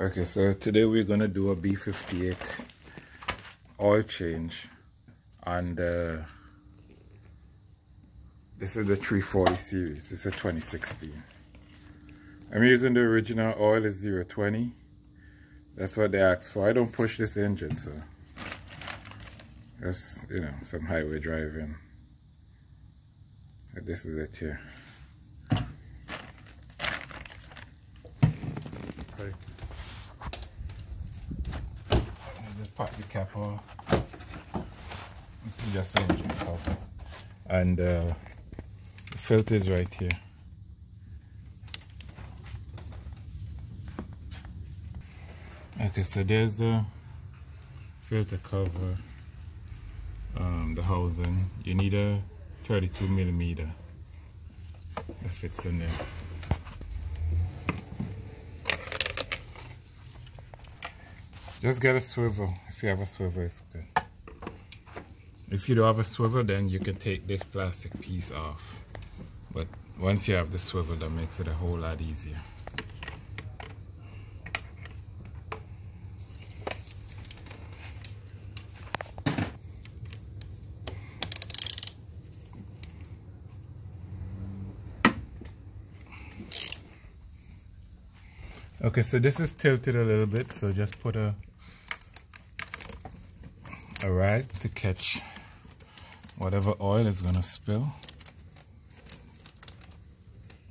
Okay, so today we're gonna do a B58 oil change, and this is the 340 series. This is a 2016. I'm using the original oil, is 020. That's what they asked for. I don't push this engine, so just, you know, some highway driving. But this is it here. Okay. Just pop the cap off. This is just the engine cover, and the filter is right here. Okay, so there's the filter cover, the housing. You need a 32mm that fits in there. Just get a swivel. If you have a swivel, it's good. If you don't have a swivel, then you can take this plastic piece off. But once you have the swivel, that makes it a whole lot easier. Okay, so this is tilted a little bit, so just put a rag to catch whatever oil is gonna spill.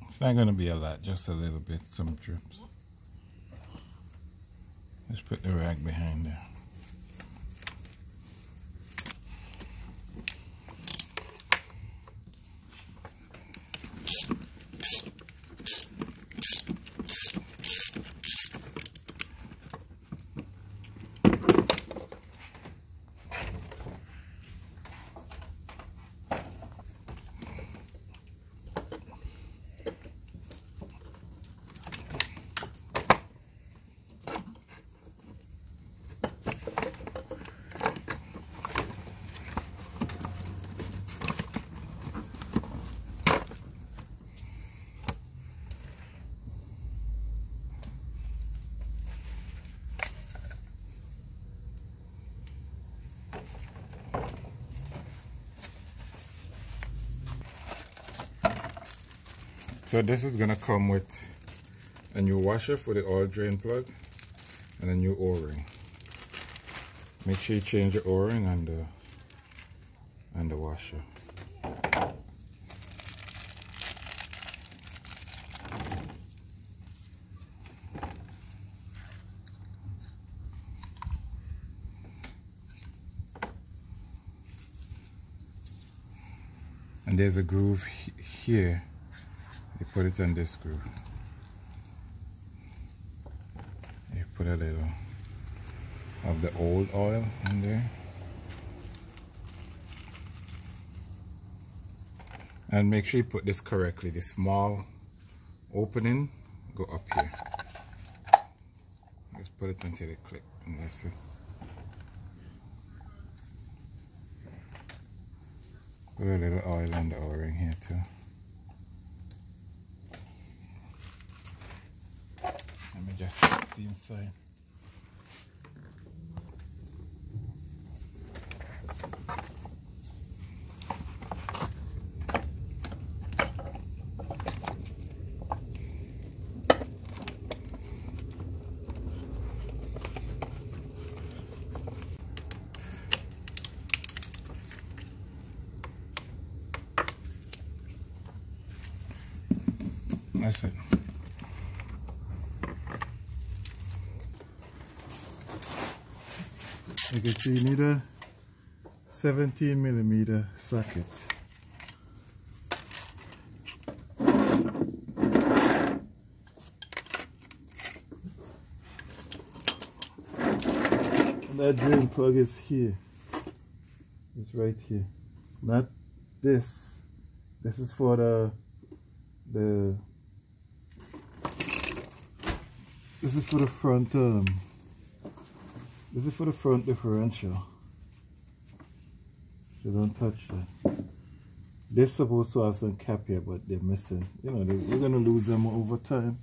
It's not gonna be a lot, just a little bit, some drips. Just put the rag behind there. So this is gonna come with a new washer for the oil drain plug and a new O-ring. Make sure you change the O-ring and the washer. And there's a groove here. You put it on this groove. You put a little of the old oil in there. And make sure you put this correctly. The small opening go up here. Just put it until it clicks, and that's it. Put a little oil on the O-ring here too. Let me just see inside. That's it. You can see you need a 17mm socket. And that drain plug is here. It's right here. Not this. This is for this is for the front this is for the front differential. So don't touch that. They're supposed to have some cap here, but they're missing. You know, you're gonna lose them over time.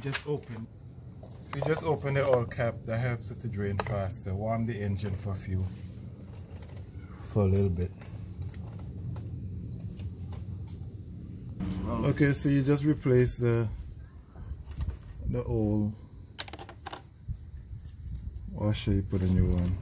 just open. So you just open the oil cap. That helps it to drain faster. Warm the engine for a little bit. Okay, so you just replace the old washer, you put a new one.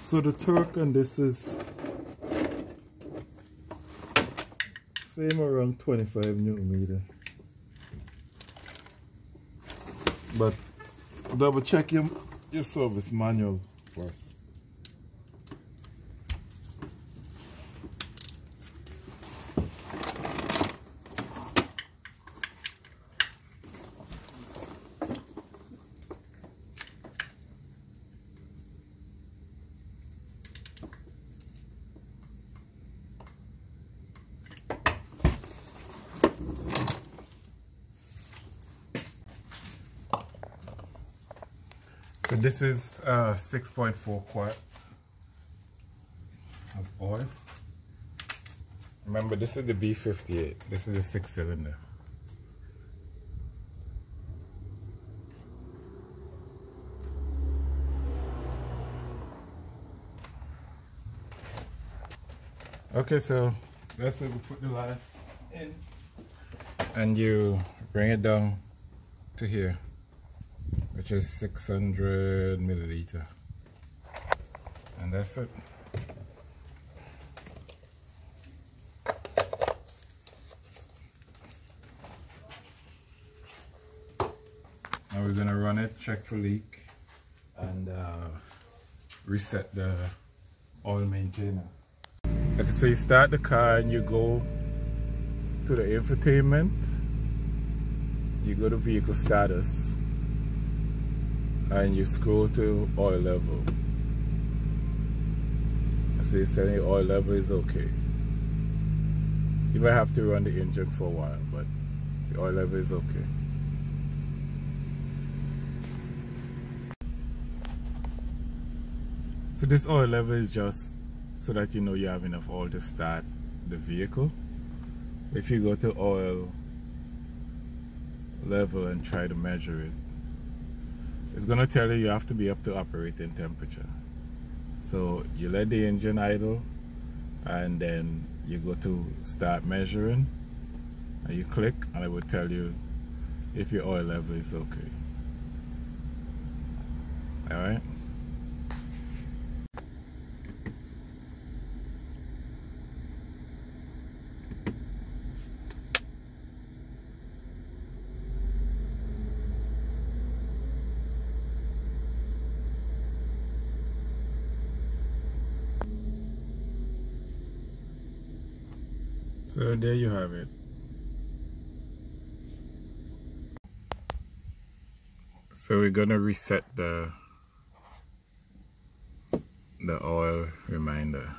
So the torque on this is same around 25 Newton meter. But double check your service manual first. So this is 6.4 quarts of oil. Remember, this is the B58. This is the 6-cylinder. Okay, so let's say we put the last in, and you bring it down to here, which is 600 milliliter, and that's it. Now we're gonna run it, check for leak, and reset the oil maintainer. Okay, so you start the car and you go to the infotainment, you go to vehicle status, and you scroll to oil level. So it's telling you oil level is okay. You might have to run the engine for a while, but the oil level is okay. So this oil level is just so that you know you have enough oil to start the vehicle. If you go to oil level and try to measure it, it's going to tell you have to be up to operating temperature. So you let the engine idle, and then you go to start measuring, and you click, and it will tell you if your oil level is okay. Alright? So there you have it. So we're gonna reset the oil reminder.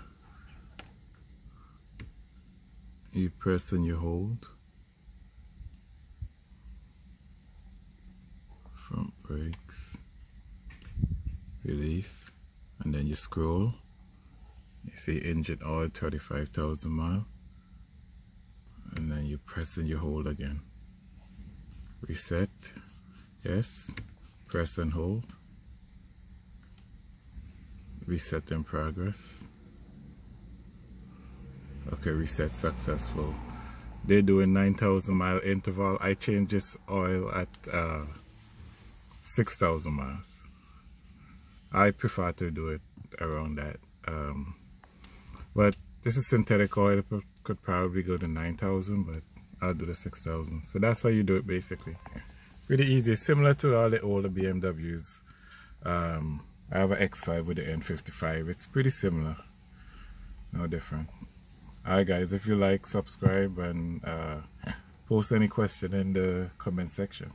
You press and you hold. Front brakes. Release. And then you scroll. You see engine oil 35,000 miles. And then you press and you hold again. Reset. Yes. Press and hold. Reset in progress. Okay, reset successful. They're doing 9,000 mile interval. I changed this oil at 6,000 miles. I prefer to do it around that. But this is synthetic oil. It could probably go to 9,000, but I'll do the 6,000. So that's how you do it basically. Really easy, similar to all the older BMWs. I have an X5 with the N55. It's pretty similar, no different. Alright guys, if you like, subscribe, and post any question in the comment section.